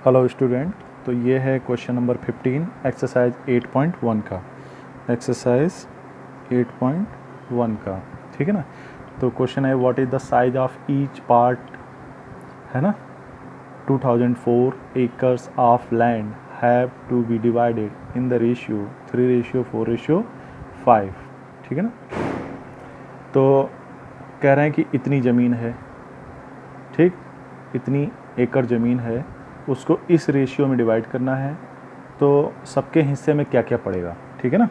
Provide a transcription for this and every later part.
Hello student, तो ये है क्वेश्चन नंबर 15 एक्सरसाइज 8.1 का। एक्सरसाइज 8.1 का, ठीक है ना। तो क्वेश्चन है what is the size of each part, है ना। 2004 acres of land have to be divided in the ratio 3:4:5, ठीक है ना। तो कह रहे हैं कि इतनी ज़मीन है, ठीक, इतनी एकड़ ज़मीन है, उसको इस रेशियो में डिवाइड करना है। तो सबके हिस्से में क्या क्या पड़ेगा, ठीक है ना।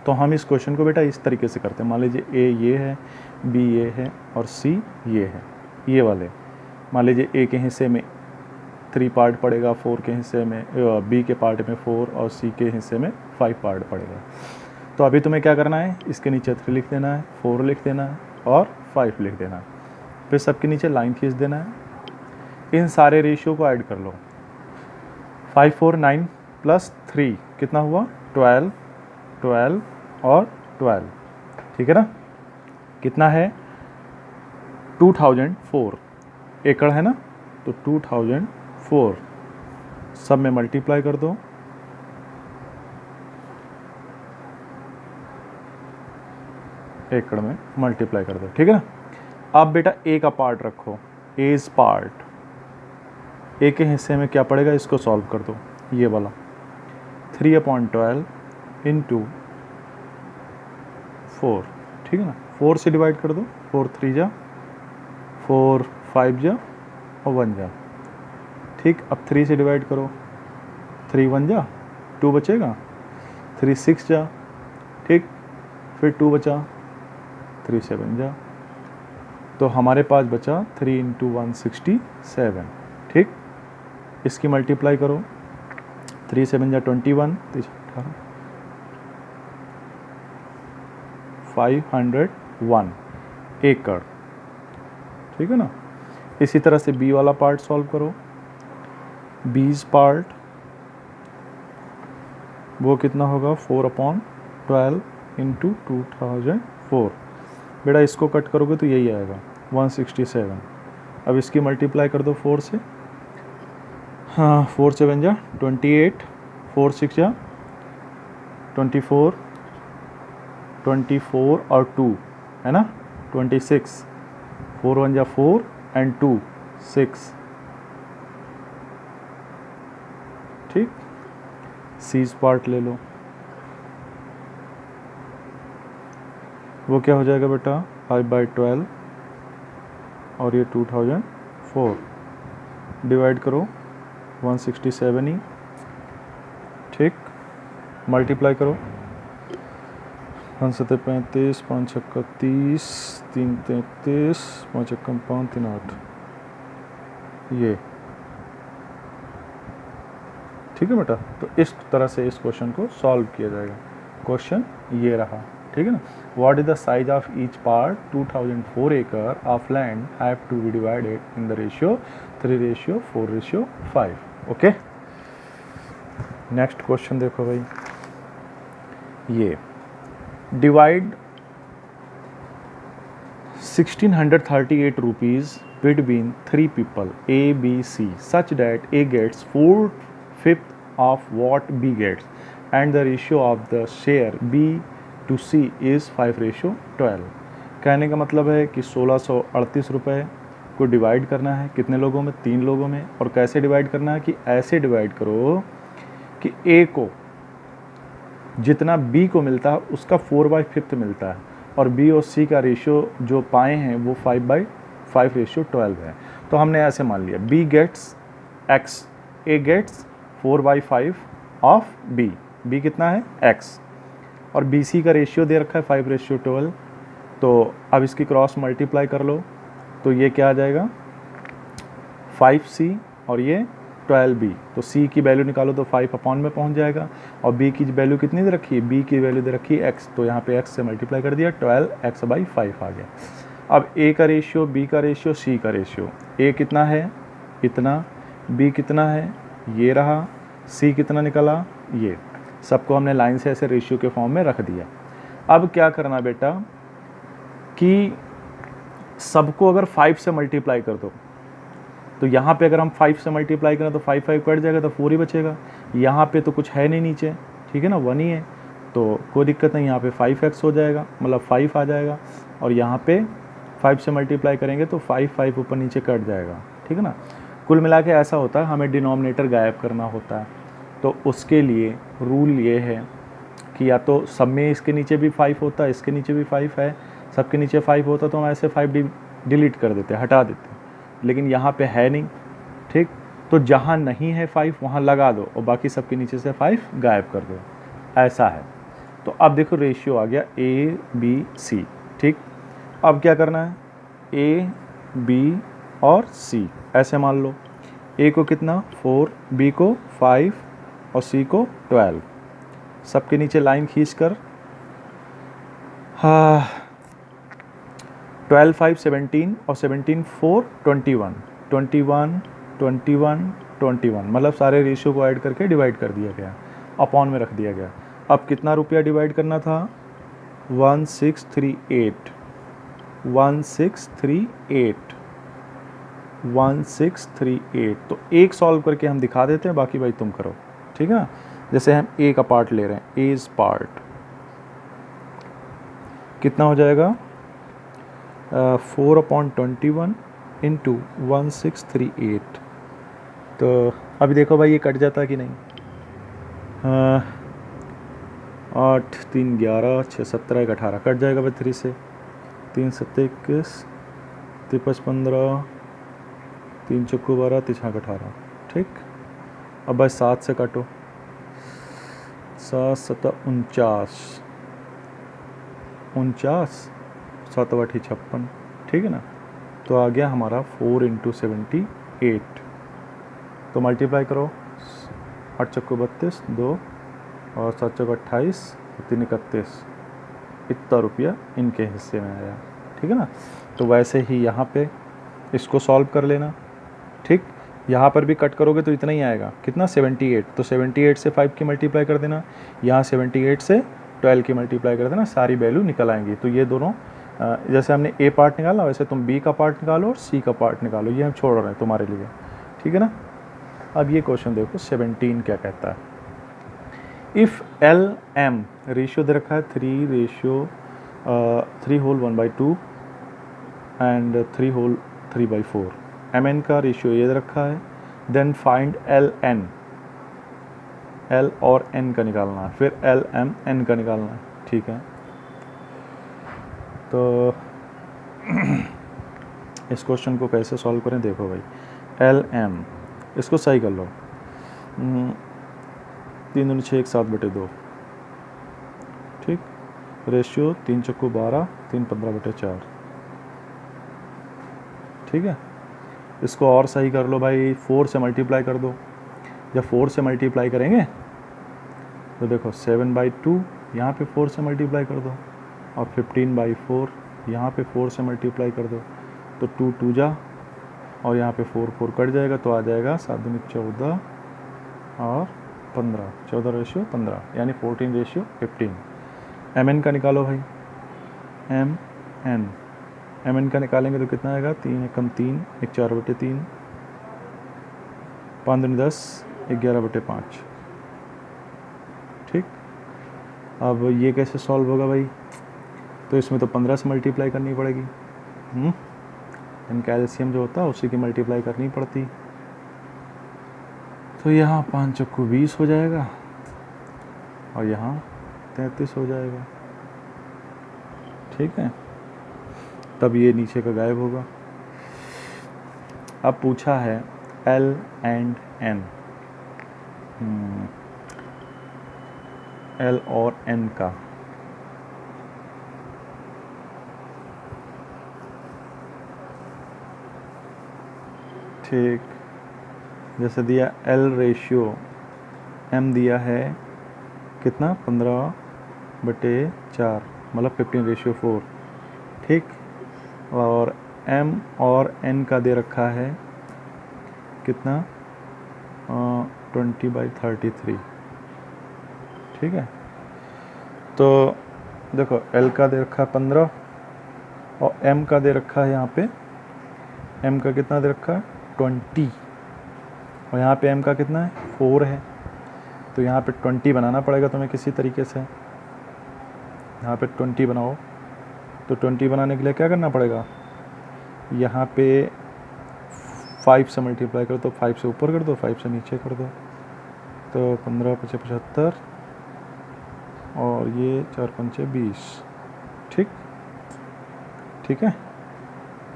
तो हम इस क्वेश्चन को बेटा इस तरीके से करते हैं। मान लीजिए ए ये है, बी ये है और सी ये है, ये वाले। मान लीजिए ए के हिस्से में 3 पार्ट पड़ेगा, 4 के हिस्से में, बी के पार्ट में 4 और सी के हिस्से में 5 पार्ट पड़ेगा। तो अभी तुम्हें क्या करना है, इसके नीचे 3 लिख देना है, 4 लिख देना है और 5 लिख देना है। फिर सबके नीचे लाइन खींच देना है। इन सारे रेशियो को ऐड कर लो। 5 4 9 प्लस 3 कितना हुआ 12, 12 और 12, ठीक है ना। कितना है 2004 एकड़ है ना। तो 2004 सब में मल्टीप्लाई कर दो। एकड़ में मल्टीप्लाई कर दो, ठीक है ना। अब बेटा ए का पार्ट रखो, एज पार्ट। ए के हिस्से में क्या पड़ेगा, इसको सॉल्व कर दो, ये वाला 3/12 इंटू 4, ठीक है ना। 4 से डिवाइड कर दो, 4 3 जा, 4 5 जा और 1 जा, ठीक। अब 3 से डिवाइड करो, 3 1 जा, 2 बचेगा, 3 6 जा, ठीक, फिर 2 बचा, 3 7 जा। तो हमारे पास बचा 3 इंटू 167, ठीक। इसकी मल्टीप्लाई करो, 3 7 जा 21, 501 एकड़, ठीक है ना। इसी तरह से बी वाला पार्ट सॉल्व करो। बीज पार्ट वो कितना होगा 4/12 इंटू 2004। बेटा इसको कट करोगे तो यही आएगा 167। अब इसकी मल्टीप्लाई कर दो 4 से, हाँ 4 7 जा 28, 4 6 जा 24, 24 और 2 है ना 26, 4 1 जा 4 एंड 2 6, ठीक। सीज पार्ट ले लो, वो क्या हो जाएगा बेटा 5/12 और ये 2004 डिवाइड करो 167 ही, ठीक। मल्टीप्लाई करो 5 7 35, 5 6 30, 3 33, 5 1 5 3 8, ये, ठीक है बेटा। तो इस तरह से इस क्वेश्चन को सॉल्व किया जाएगा। क्वेश्चन ये रहा, ठीक है ना। What is the size of each part 2004 एकड़ of land have to be divided in the ratio 3:4:5। Okay, next question देखो भाई, ये divide 1638 rupees between 3 people A, B, C such that A gets 4/5 of what B gets and the ratio of the share B to C is 5:12। कहने का मतलब है कि 1638 रुपये को डिवाइड करना है कितने लोगों में, 3 लोगों में। और कैसे डिवाइड करना है कि ऐसे डिवाइड करो कि A को जितना B को मिलता है उसका 4/5 मिलता है और B और C का रेशियो जो पाए हैं वो 5/5:12 है। तो हमने ऐसे मान लिया B gets X, A gets 4/5 of B, B कितना है X, और BC का रेशियो दे रखा है 5:12। तो अब इसकी क्रॉस मल्टीप्लाई कर लो, तो ये क्या आ जाएगा 5C और ये 12B। तो C की वैल्यू निकालो तो 5 में पहुंच जाएगा और B की वैल्यू कितनी दे रखी है, B की वैल्यू दे रखी है X, तो यहाँ पे X से मल्टीप्लाई कर दिया, 12x/5 आ गया। अब A का रेशियो, B का रेशियो, C का रेशियो, A कितना है इतना, B कितना है ये रहा, C कितना निकला ये, सबको हमने लाइन से ऐसे रेशियो के फॉर्म में रख दिया। अब क्या करना बेटा कि सबको अगर 5 से मल्टीप्लाई कर दो तो यहाँ पे अगर हम 5 से मल्टीप्लाई करें तो 5 5 कट जाएगा तो 4 ही बचेगा। यहाँ पे तो कुछ है नहीं नीचे, ठीक है ना, 1 ही है, तो कोई दिक्कत नहीं, यहाँ पे 5x हो जाएगा, मतलब 5 आ जाएगा। और यहाँ पे 5 से मल्टीप्लाई करेंगे तो 5 5 ऊपर नीचे कट जाएगा, ठीक है ना। कुल मिला के ऐसा होता है, हमें डिनोमिनेटर गायब करना होता है। तो उसके लिए रूल ये है कि या तो सब में इसके नीचे भी 5 होता है, इसके नीचे भी 5 है, सबके नीचे 5 होता तो हम ऐसे 5 डिलीट कर देते, हटा देते, लेकिन यहाँ पे है नहीं, ठीक। तो जहाँ नहीं है 5 वहाँ लगा दो और बाकी सबके नीचे से 5 गायब कर दो, ऐसा है। तो अब देखो रेशियो आ गया ABC, ठीक। अब क्या करना है, A, B और C ऐसे मान लो। A को कितना 4, B को 5 और C को 12। सबके नीचे लाइन खींच कर 12 5 17 और 17 4 21 21 21 21, मतलब सारे रेशियो को ऐड करके डिवाइड कर दिया गया, अपॉन में रख दिया गया। अब कितना रुपया डिवाइड करना था, 1638 1638 1638। तो एक सॉल्व करके हम दिखा देते हैं, बाकी भाई तुम करो, ठीक है ना। जैसे हम ए का पार्ट ले रहे हैं, एज पार्ट कितना हो जाएगा, 4/21 इंटू 1638। तो अभी देखो भाई ये कट जाता है कि नहीं, 8 3 11 6 17 1 18 कट जाएगा भाई 3 से, 3 7 21 3 15 3 चौको 12 3 6 18, ठीक। अब भाई 7 से काटो, 7 7 49 49 7 8 56, ठीक है ना। तो आ गया हमारा 4 इंटू 78। तो मल्टीप्लाई करो, 8 चौको 32 2 और 7 चौको 28 3 31, इतना रुपया इनके हिस्से में आया, ठीक है ना। तो वैसे ही यहाँ पे इसको सॉल्व कर लेना, ठीक। यहाँ पर भी कट करोगे तो इतना ही आएगा, कितना 78। तो 78 से 5 की मल्टीप्लाई कर देना, यहाँ 78 से 12 की मल्टीप्लाई कर देना, सारी वैल्यू निकल आएंगी। तो ये दोनों जैसे हमने ए पार्ट निकाला वैसे तुम बी का पार्ट निकालो और सी का पार्ट निकालो, ये हम छोड़ रहे हैं तुम्हारे लिए, ठीक है ना। अब ये क्वेश्चन देखो 17 क्या कहता है, इफ़ एल एम रेशियो दे रखा है 3 whole 1/2 and 3 whole 3/4, M N का रेशियो ये दे रखा है, then find L N, L और एन का निकालना है, फिर एल एम एन का निकालना है, ठीक है। तो इस क्वेश्चन को कैसे सॉल्व करें, देखो भाई, एल एम इसको सही कर लो, 3 दूनी 6 1 7/2, ठीक। रेशियो 3 चौको 12 3 15/4, ठीक है। इसको और सही कर लो भाई, 4 से मल्टीप्लाई कर दो। जब 4 से मल्टीप्लाई करेंगे तो देखो 7/2 यहाँ पे 4 से मल्टीप्लाई कर दो, और 15/4 यहाँ पे 4 से मल्टीप्लाई कर दो, तो 2 2 जा, और यहाँ पे 4 4 कट जाएगा, तो आ जाएगा 7 दूनी 14 और 15, 14 रेशियो 15, यानी 14 रेशियो 15। एम एन का निकालो भाई, एम एन का निकालेंगे तो कितना आएगा, 3 एकम 3 1 4/3 5 दूनी 10 11/5, ठीक। अब ये कैसे सॉल्व होगा भाई, तो इसमें तो 15 से मल्टीप्लाई करनी पड़ेगी, कैल्शियम जो होता है उसी की मल्टीप्लाई करनी पड़ती। तो यहाँ 5 चौको 20 हो जाएगा और यहाँ 33 हो जाएगा, ठीक है। तब ये नीचे का गायब होगा। अब पूछा है एल एंड एन, एल और एन का, ठीक। जैसे दिया एल रेशियो एम दिया है कितना 15/4, मतलब 15 रेशियो 4, ठीक। और एम और एन का दे रखा है कितना 20/33, ठीक है। तो देखो एल का दे रखा है 15 और एम का दे रखा है, यहाँ पे एम का कितना दे रखा है 20 और यहाँ पे m का कितना है 4 है, तो यहाँ पे 20 बनाना पड़ेगा तुम्हें किसी तरीके से। यहाँ पे 20 बनाओ, तो 20 बनाने के लिए क्या करना पड़ेगा, यहाँ पे 5 से मल्टीप्लाई कर दो, 5 से ऊपर कर दो, 5 से नीचे कर दो, तो 15 × 5 = 75 और ये 4 × 5 = 20। ठीक है।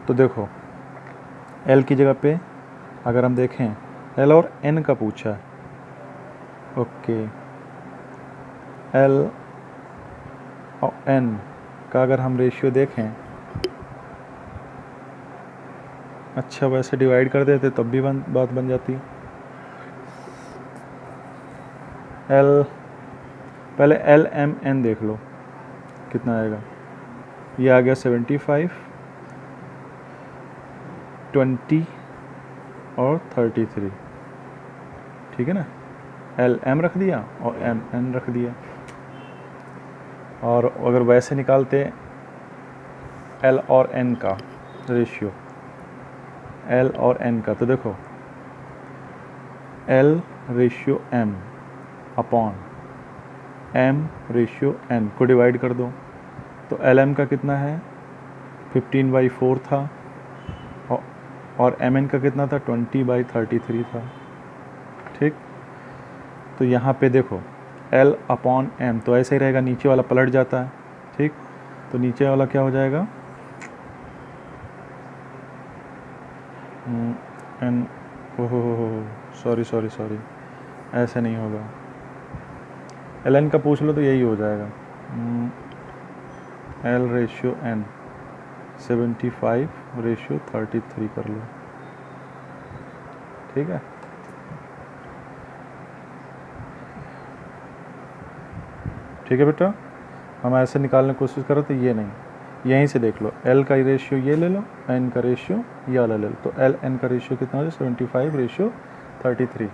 तो देखो L की जगह पे अगर हम देखें L और N का पूछा है, ओके, L और N का अगर हम रेशियो देखें, अच्छा वैसे डिवाइड कर देते तब भी बात बन जाती। L पहले L M N देख लो कितना आएगा, ये आ गया 75, 20 और 33। ठीक है ना, L M रख दिया और M N रख दिया। और अगर वैसे निकालते L और N का रेशियो, L और N का, तो देखो L/M अपॉन M/N को डिवाइड कर दो, तो LM का कितना है 15/4 था और MN का कितना था 20/33 था। ठीक, तो यहाँ पे देखो L/M तो ऐसे ही रहेगा, नीचे वाला पलट जाता है। ठीक, तो नीचे वाला क्या हो जाएगा N, ओहो सॉरी, ऐसे नहीं होगा, LN का पूछ लो तो यही हो जाएगा, L/N 75/33 कर लो। ठीक है, ठीक है बेटा, हम ऐसे निकालने की कोशिश करो तो ये नहीं, यहीं से देख लो, L का रेशियो ये ले लो, N का रेशियो ये वाला ले लो, तो L/N का रेशियो कितना हो जाए 75/33।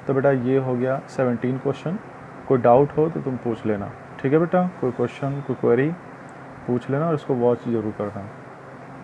तो बेटा ये हो गया 17 क्वेश्चन। कोई डाउट हो तो तुम पूछ लेना। ठीक है बेटा, कोई क्वेश्चन कोई क्वेरी पूछ लेना और इसको वॉच ज़रूर करना।